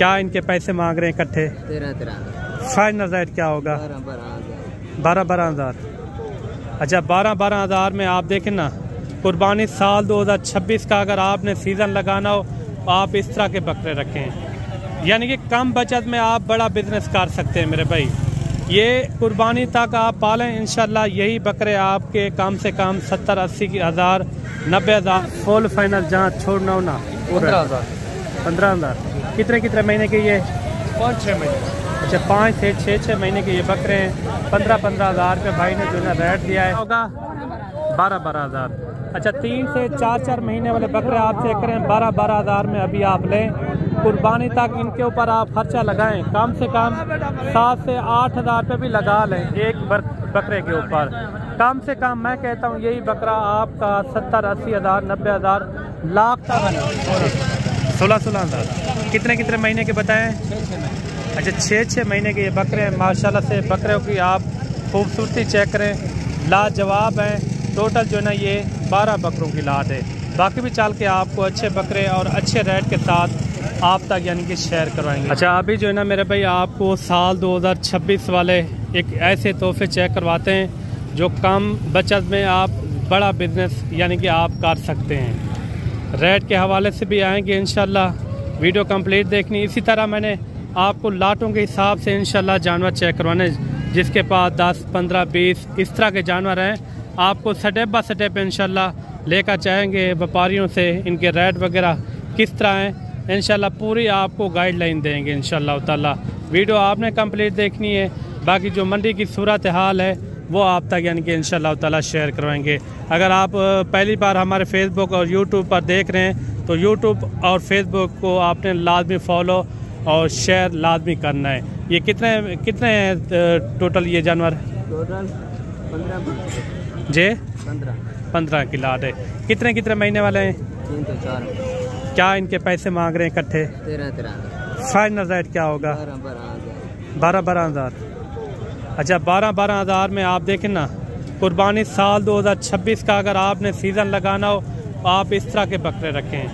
क्या इनके पैसे मांग रहे हैं इकट्ठे? 13,000। फाइनल रेट क्या होगा? 12,000। अच्छा, 12,000 में आप देखें ना, कुर्बानी साल 2026 का अगर आपने सीज़न लगाना हो तो आप इस तरह के बकरे रखें, यानी कि कम बचत में आप बड़ा बिजनेस कर सकते हैं मेरे भाई। ये कुर्बानी तक आप पालें इंशाल्लाह, यही बकरे आपके कम से कम 70-80 हज़ार 90,000 फुल फाइनल जहाँ छोड़ना हो ना 15,000। कितने महीने के ये? 5-6 महीने। अच्छा, 5 से 6 महीने के ये बकरे हैं। 15,000 रुपये भाई ने जो है रेट दिया है, होगा 12,000। अच्छा, 3 से 4 महीने वाले बकरे आप चेक करें, 12,000 में अभी आप लें। कुर्बानी तक इनके ऊपर आप खर्चा लगाएं, कम से कम 7 से 8,000 रुपये भी लगा लें एक बकरे के ऊपर। कम से कम मैं कहता हूँ यही बकरा आपका 70-80 हज़ार 90,000 लाख तक 16 हज़ार। कितने महीने के बताएं? अच्छा, 6 महीने के ये बकरे हैं। माशाल्लाह से बकरों की आप खूबसूरती चेक करें, लाजवाब हैं। टोटल जो है ना ये 12 बकरों की लाट है। बाकी भी चल के आपको अच्छे बकरे और अच्छे रेट के साथ आप तक यानी कि शेयर करवाएंगे। अच्छा, अभी जो है ना मेरे भाई आपको साल 2026 वाले एक ऐसे तोहफे चेक करवाते हैं जो कम बचत में आप बड़ा बिजनेस यानी कि आप कर सकते हैं। रेट के हवाले से भी आएंगे इंशाल्लाह। वीडियो कंप्लीट देखनी। इसी तरह मैंने आपको लाटों के हिसाब से इंशाल्लाह जानवर चेक करवाने, जिसके पास 10, 15, 20 इस तरह के जानवर हैं। आपको स्टेप बाय स्टेप इंशाल्लाह लेकर चाहेंगे व्यापारियों से, इनके रेट वगैरह किस तरह हैं इंशाल्लाह पूरी आपको गाइडलाइन देंगे इंशाल्लाह ताला। वीडियो आपने कंप्लीट देखनी है। बाकी जो मंडी की सूरत हाल है वो आप तक यानी कि इंशाल्लाह ताला शेयर करवाएंगे। अगर आप पहली बार हमारे फेसबुक और यूट्यूब पर देख रहे हैं तो यूट्यूब और फेसबुक को आपने लाजमी फॉलो और शेयर लाजमी करना है। ये कितने हैं टोटल ये जानवर? टोटल 15 जे 15 की लाट है। कितने महीने वाले हैं? 3 से 4। क्या इनके पैसे मांग रहे हैं इकट्ठे? 13,000। फाइनल रेट क्या होगा? 12,000। अच्छा, 12,000 में आप देखें ना, कुर्बानी साल 2026 का अगर आपने सीज़न लगाना हो तो आप इस तरह के बकरे रखें,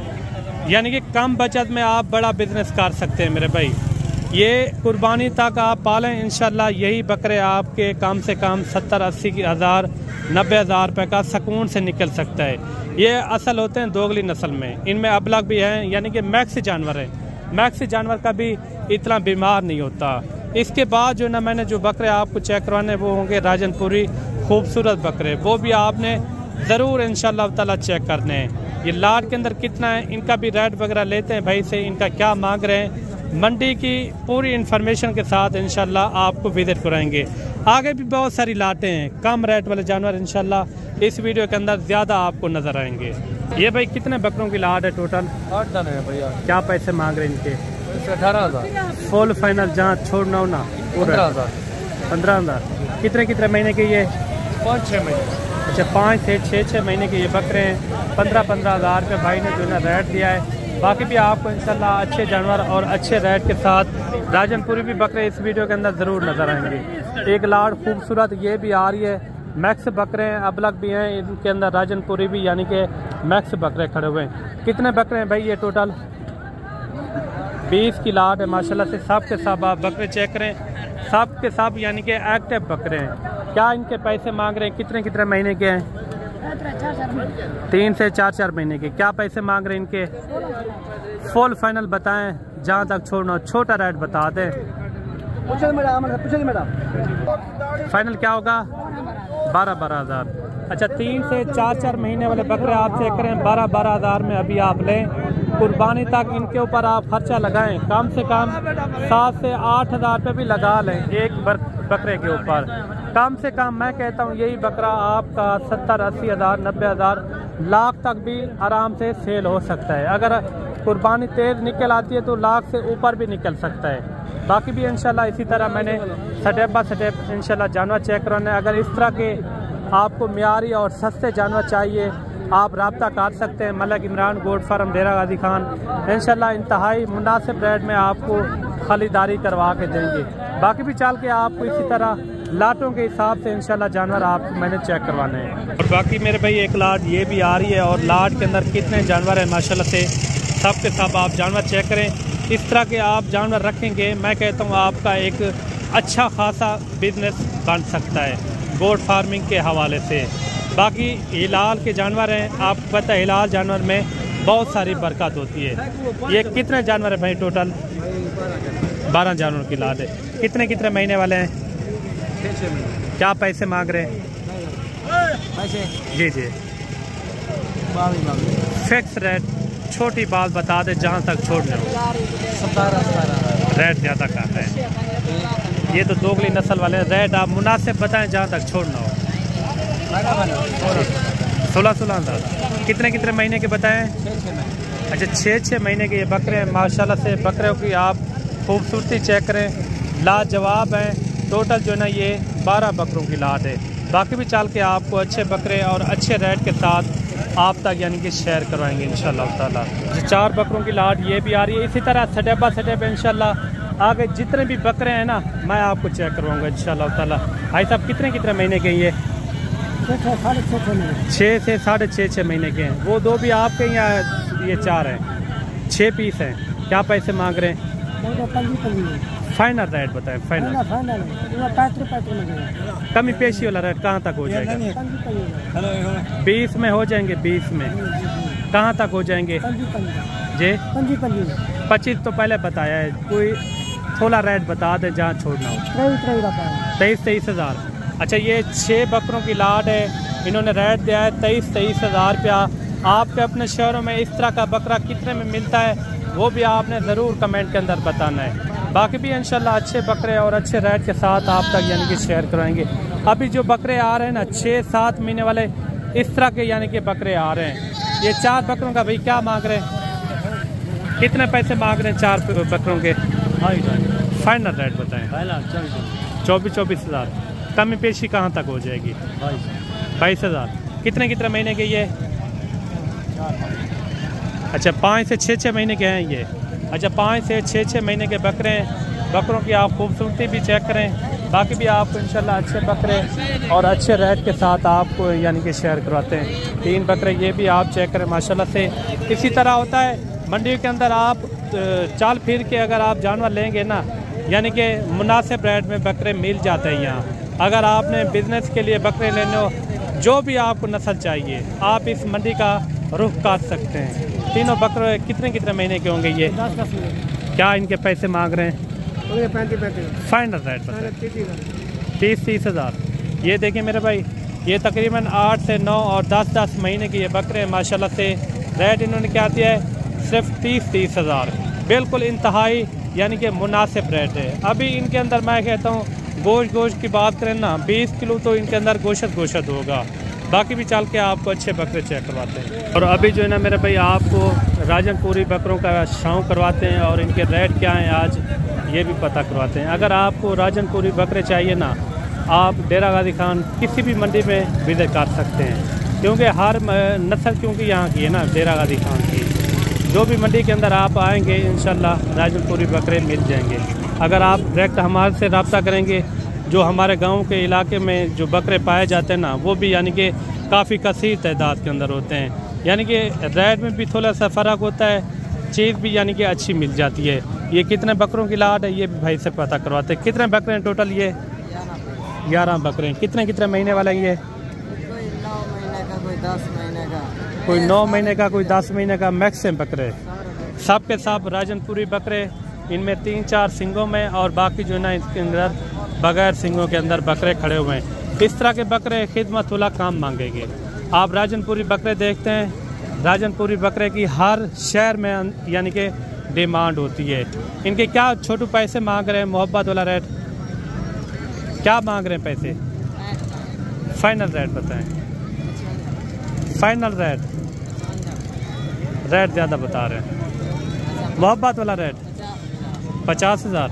यानी कि कम बचत में आप बड़ा बिजनेस कर सकते हैं मेरे भाई। ये कुर्बानी तक आप पालें इंशाल्लाह, यही बकरे आपके कम से कम 70-80 हज़ार 90,000 रुपये का सुकून से निकल सकता है। ये असल होते हैं दोगली नस्ल में, इनमें अबलग भी हैं, यानी कि मैक्सी जानवर है। मैक्सी जानवर का भी इतना बीमार नहीं होता। इसके बाद जो ना मैंने जो बकरे आपको चेक करवाने वो होंगे राजनपुरी खूबसूरत बकरे, वो भी आपने ज़रूर इंशाल्लाह ताला चेक करने हैं। ये लाट के अंदर कितना है, इनका भी रेट वगैरह लेते हैं भाई से, इनका क्या मांग रहे हैं, मंडी की पूरी इन्फॉर्मेशन के साथ इंशाल्लाह आपको विजिट कराएंगे। आगे भी बहुत सारी लाटें हैं, कम रेट वाले जानवर इंशाल्लाह इस वीडियो के अंदर ज़्यादा आपको नज़र आएंगे। ये भाई कितने बकरों की लाट है टोटल? 8 दाने हैं भैया। क्या पैसे मांग रहे हैं इनके? 18,000। फुल फाइनल जहाँ छोड़ना हो ना 15,000। कितने महीने के ये? 5-6 महीने। अच्छा, 5 से 6 महीने के ये बकरे हैं। 15-15 हज़ार रुपये भाई ने जो है रेट दिया है। बाकी भी आपको इंशाल्लाह अच्छे जानवर और अच्छे रेट के साथ राजनपुरी भी बकरे इस वीडियो के अंदर ज़रूर नज़र आएंगे। एक लाट खूबसूरत ये भी आ रही है। मैक्स बकरे हैं, अबलग भी हैं, इनके अंदर राजनपुरी भी यानी कि मैक्स बकरे खड़े हुए हैं। कितने बकरे हैं भाई ये टोटल? 20 की लाट है माशाल्लाह से। सब के सब आप बकरे चेक करें, सब के सब यानी कि एक्टिव बकरे हैं। क्या इनके पैसे मांग रहे हैं? कितने महीने के हैं? 3 से 4 महीने के। क्या पैसे मांग रहे हैं इनके? फुल फाइनल बताएं, जहाँ तक छोड़ना हो छोटा रेट बता दें। फाइनल क्या होगा? 12,000। अच्छा, 3 से 4 महीने वाले बकरे आप चेक करें, 12,000 में अभी आप लें। कुर्बानी तक इनके ऊपर आप खर्चा लगाएं, कम से कम 7 से 8,000 रुपये भी लगा लें एक बकरे के ऊपर। कम से कम मैं कहता हूँ यही बकरा आपका 70-80 हज़ार 90,000 लाख तक भी आराम से सेल हो सकता है। अगर कुर्बानी तेज़ निकल आती है तो लाख से ऊपर भी निकल सकता है। बाकी भी इंशाल्लाह इसी तरह मैंने स्टेप बाय स्टेप इंशाल्लाह जानवर चेक करवाने। अगर इस तरह के आपको मियारी और सस्ते जानवर चाहिए आप रब्ता कर सकते हैं। मलक इमरान गोट फार्म डेरा गाजी खान इंशाल्लाह इंतहाई मुनासिब रेट में आपको खरीदारी करवा के देंगे। बाकी भी चल के आपको इसी तरह लाटों के हिसाब से इंशाल्लाह जानवर आप मैंने चेक करवाने हैं। और बाकी मेरे भाई एक लाट ये भी आ रही है और लाट के अंदर कितने जानवर हैं माशाल्लाह से। सब के सब आप जानवर चेक करें, इस तरह के आप जानवर रखेंगे, मैं कहता हूँ आपका एक अच्छा खासा बिजनेस बन सकता है गोट फार्मिंग के हवाले से। बाकी हिलाल के जानवर हैं, आपको पता है हिलाल जानवर में बहुत सारी बरकत होती है। ये कितने जानवर है भाई टोटल? 12 जानवरों की लाद है। कितने कितने महीने वाले हैं? 6 महीने। क्या पैसे मांग रहे हैं? पैसे जी जी, 22 फिक्स रेट, छोटी बात बता दे जहाँ तक छोड़ने हो। 17 रेट ज़्यादा कर रहे हैं, ये तो दोगली नस्ल वाले रेट आप मुनासिब बताएं जहाँ तक छोड़ना हो। 16 हज़ार। कितने कितने महीने के बताएं? 6 अच्छा 6 महीने के ये बकरे हैं। माशाल्लाह से बकरों की आप खूबसूरती चेक करें, लाजवाब हैं। टोटल जो है ना ये 12 बकरों की लाट है। बाकी भी चाल के आपको अच्छे बकरे और अच्छे रेट के साथ आप तक यानी कि शेयर करवाएंगे इंशाल्लाह ताला। 4 बकरों की लाट ये भी आ रही है। इसी तरह स्टेप बाय स्टेप इंशाल्लाह आगे जितने भी बकरे हैं ना मैं आपको चेक करवाऊँगा इंशाल्लाह ताला। भाई साहब कितने कितने महीने के ये? 6 से 6.5 महीने के हैं। वो 2 भी आपके या ये 4 हैं? 6 पीस हैं। क्या पैसे मांग रहे हैं? फाइनल रेट बताएं। फाइनल कमी पेशी वाला रेट कहाँ तक हो जाएगा? 20 में हो जाएंगे। 20 में कहाँ तक हो जाएंगे जी? 25 तो पहले बताया है, कोई थोड़ा रेट बता दे जहाँ छोड़ना हो। 23 हज़ार। अच्छा ये 6 बकरों की लाट है, इन्होंने रेट दिया है 23 हज़ार रुपया। आपके अपने शहरों में इस तरह का बकरा कितने में मिलता है वो भी आपने ज़रूर कमेंट के अंदर बताना है। बाकी भी इंशाल्लाह अच्छे बकरे और अच्छे रेट के साथ आप तक यानी कि शेयर करवाएंगे। अभी जो बकरे आ रहे हैं ना 6-7 महीने वाले इस तरह के यानी कि बकरे आ रहे हैं। ये 4 बकरों का भाई क्या मांग रहे हैं? कितने पैसे मांग रहे हैं 4 बकरों के? फाइनल रेट बताएं। 24 हज़ार। कमी पेशी कहाँ तक हो जाएगी? 22 हज़ार। कितने कितने महीने के ये? अच्छा 5 से 6 महीने के हैं ये। अच्छा 5 से 6 महीने के बकरे हैं। बकरों की आप खूबसूरती भी चेक करें। बाकी भी आपको इंशाल्लाह अच्छे बकरे और अच्छे रेट के साथ आपको यानी कि शेयर करवाते हैं। 3 बकरे ये भी आप चेक करें माशाल्लाह से। इसी तरह होता है मंडी के अंदर आप चाल फिर के अगर आप जानवर लेंगे ना यानी कि मुनासिब रेट में बकरे मिल जाते हैं यहाँ। अगर आपने बिज़नेस के लिए बकरे लेने हो, जो भी आपको नस्ल चाहिए आप इस मंडी का रुख कर सकते हैं। तीनों बकरे कितने कितने महीने के होंगे ये? 10 महीने। क्या इनके पैसे मांग रहे हैं? 35 फाइनल रेट बताएं। 30 हज़ार। ये देखिए मेरे भाई, ये तकरीबन 8 से 9 और 10 महीने के ये बकरे हैं माशाल्लाह से। रेट इन्होंने क्या दिया है? सिर्फ 30 हज़ार। बिल्कुल इंतहाई यानी कि मुनासिब रेट है। अभी इनके अंदर मैं कहता हूँ गोश्त की बात करें ना 20 किलो तो इनके अंदर गोश्त होगा। बाकी भी चल के आपको अच्छे बकरे चेक करवाते हैं। और अभी जो है ना मेरे भाई आपको राजनपुरी बकरों का शौक करवाते हैं और इनके रेट क्या हैं आज ये भी पता करवाते हैं। अगर आपको राजनपुरी बकरे चाहिए ना आप डेरा गाजी खान किसी भी मंडी में विजिट कर सकते हैं, क्योंकि हर नस्ल क्योंकि यहाँ की है ना डेरा गाजी खान की। जो भी मंडी के अंदर आप आएंगे इंशाल्लाह राजनपुरी बकरे मिल जाएंगे। अगर आप डायरेक्ट हमारे से रब्ता करेंगे, जो हमारे गांव के इलाके में जो बकरे पाए जाते हैं ना वो भी यानी कि काफ़ी कसीर तादाद के अंदर होते हैं। यानी कि रेट में भी थोड़ा सा फ़र्क होता है, चीज़ भी यानी कि अच्छी मिल जाती है। ये कितने बकरों की लाट है ये भी भाई से पता करवाते हैं। कितने बकरे हैं टोटल? ये 11 बकरे हैं। कितने कितने महीने वाला ये? कोई 9 महीने का, कोई 10 महीने का, कोई 9 महीने का, कोई 10 महीने का मैक्सिमम बकरे। सब के सब राजनपुरी बकरे, इनमें 3-4 सिंगों में और बाकी जो है ना इसके अंदर बगैर सिंगों के अंदर बकरे खड़े हुए हैं। इस तरह के बकरे खिदमत वाला काम मांगेंगे। आप राजनपुरी बकरे देखते हैं, राजनपुरी बकरे की हर शहर में यानी कि डिमांड होती है। इनके क्या छोटू पैसे मांग रहे हैं? मोहब्बत वाला रेट क्या मांग रहे हैं पैसे? फाइनल रेट बताएं। फाइनल रेट ज़्यादा बता रहे हैं। मोहब्बत वाला रेट 50 हज़ार।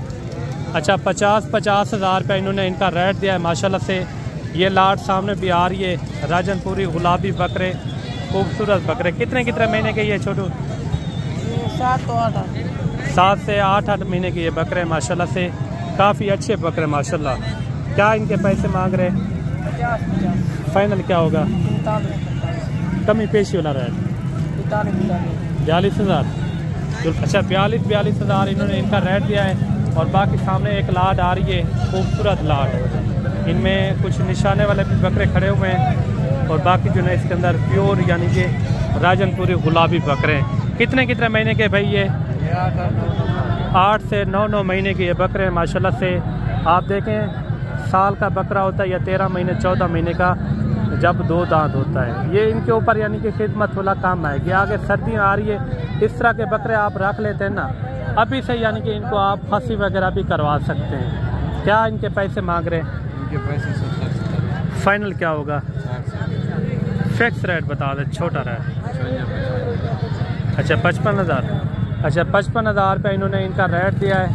अच्छा 50 हज़ार रुपये इन्होंने इनका रेट दिया है माशाल्लाह से। ये लाट सामने भी आ रही है राजनपुरी गुलाबी बकरे, खूबसूरत बकरे। कितने कितने महीने के ये छोटू? 7 से 8 महीने के ये बकरे माशाल्लाह से। काफ़ी अच्छे बकरे माशाल्लाह। क्या इनके पैसे मांग रहे हैं? 50। फाइनल क्या होगा? 45। कमी पेशी वाला रेट 45। 42 हज़ार। अच्छा 42 हज़ार इन्होंने इनका रेट दिया है। और बाकी सामने एक लाट आ रही है, खूबसूरत लाट। इनमें कुछ निशाने वाले भी बकरे खड़े हुए हैं और बाकी जो है इसके अंदर प्योर यानी कि राजनपुरी गुलाबी बकरे हैं। कितने महीने के भाई ये? 8 से 9 महीने के ये बकरे हैं माशाल्लाह से। आप देखें साल का बकरा होता है या 13 महीने 14 महीने का जब 2 दांत होता है। ये इनके ऊपर यानी कि खिदमत वाला काम है कि आगे सर्दियाँ आ रही है, इस तरह के बकरे आप रख लेते हैं ना अभी से, यानी कि इनको आप खसी वगैरह भी करवा सकते हैं। क्या इनके पैसे मांग रहे हैं? इनके पैसे 70। फाइनल क्या होगा? फिक्स रेट बता दे, छोटा रेट। अच्छा 55,000। अच्छा 55,000 रुपये इन्होंने इनका रेट दिया है।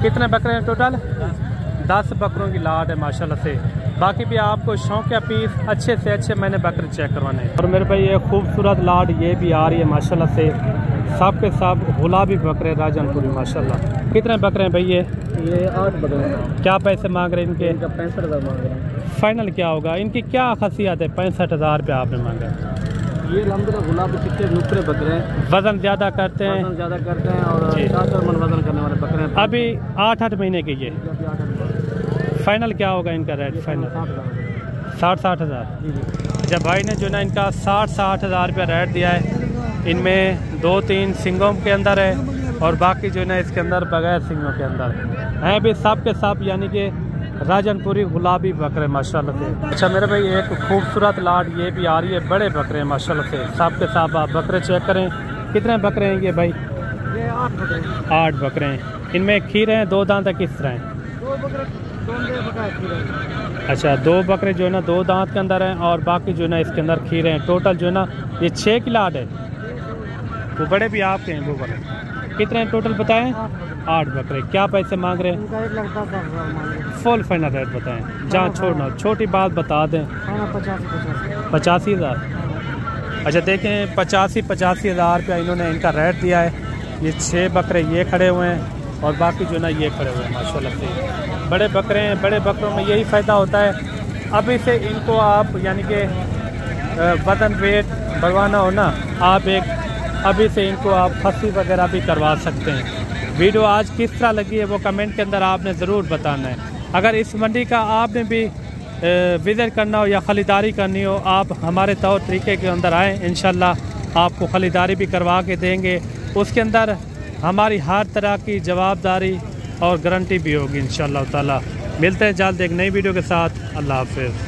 कितने बकरे हैं टोटल? 10 बकरों की लाट है माशाल्लाह से। बाकी भी आपको शौक या पीस अच्छे से अच्छे मैंने बकरे चेक करवाने हैं। और मेरे भाई ये खूबसूरत लाट ये भी आ रही है माशाल्लाह से। सब के सब गुलाबी बकरे राजनपुरी माशाल्लाह। कितने बकरे हैं भाई ये? 8 बकरे हैं। क्या पैसे मांग रहे हैं इनके? इनका 65,000 मांग रहे हैं। फाइनल क्या होगा? इनकी क्या खासियत है? 65,000 रुपये आपने मांगा। ये अल्हम्दुलिल्लाह गुलाबी कितने नुकरे बकरे हैं, वज़न ज़्यादा करते हैं, वजन ज़्यादा करते हैं और जी। 4 मन वजन करने वाले बकरे हैं। अभी 8 महीने के ये। अभी 8 बकरे। फाइनल क्या होगा इनका रेट? फाइनल 60 हज़ार। जी जी। जब भाई ने जो ना इनका 60 हज़ार रुपया रेट दिया है। इनमें 2-3 सिंगों के अंदर है और बाकी जो है ना इसके अंदर बगैर सिंगों के अंदर हैं भी सब के सब यानी कि राजनपुरी गुलाबी बकरे माशाल्लाह से। अच्छा मेरे भाई एक खूबसूरत लाट ये भी आ रही है, बड़े बकरे हैं माशाल्लाह से। सब के सब आप बकरे चेक करें। कितने बकरे हैं ये भाई? ये 8 बकरे हैं। 8 बकरे हैं। इनमें खीरे हैं, 2 दांत किस तरह हैं? 2 बकरे 2 बकरे खीरे हैं। अच्छा 2 बकरे जो है ना 2 दांत के अंदर हैं और बाकी जो है ना इसके अंदर खीरे हैं। टोटल जो है ना ये 6 की लाट है। वो बड़े भी आपके हैं वो बकरे। कितने टोटल बताएं? 8 बकरे। क्या पैसे मांग रहे हैं? इनका 1,10,000 मांग रहे हैं। फुल फाइनल रेट बताएं, जहाँ छोड़ना छोटी बात बता दें। 85 हज़ार। अच्छा देखें 85 हज़ार रुपया इन्होंने इनका रेट दिया है। ये 6 बकरे ये खड़े हुए हैं और बाकी जो ना ये खड़े हुए हैं माशाल्लाह से। बड़े बकरे हैं, बड़े बकरों में यही फ़ायदा होता है अभी से इनको आप यानी कि वज़न वेट बढ़वाना हो ना, आप एक अभी से इनको आप खसी वगैरह भी करवा सकते हैं। वीडियो आज किस तरह लगी है वो कमेंट के अंदर आपने ज़रूर बताना है। अगर इस मंडी का आपने भी विज़िट करना हो या ख़रीदारी करनी हो, आप हमारे तौर तरीके के अंदर आएँ, इंशाल्लाह आपको ख़रीदारी भी करवा के देंगे। उसके अंदर हमारी हर तरह की जवाबदारी और गारंटी भी होगी इंशाल्लाह ताला। मिलते हैं जल्द एक नई वीडियो के साथ। अल्लाह हाफ़िज़।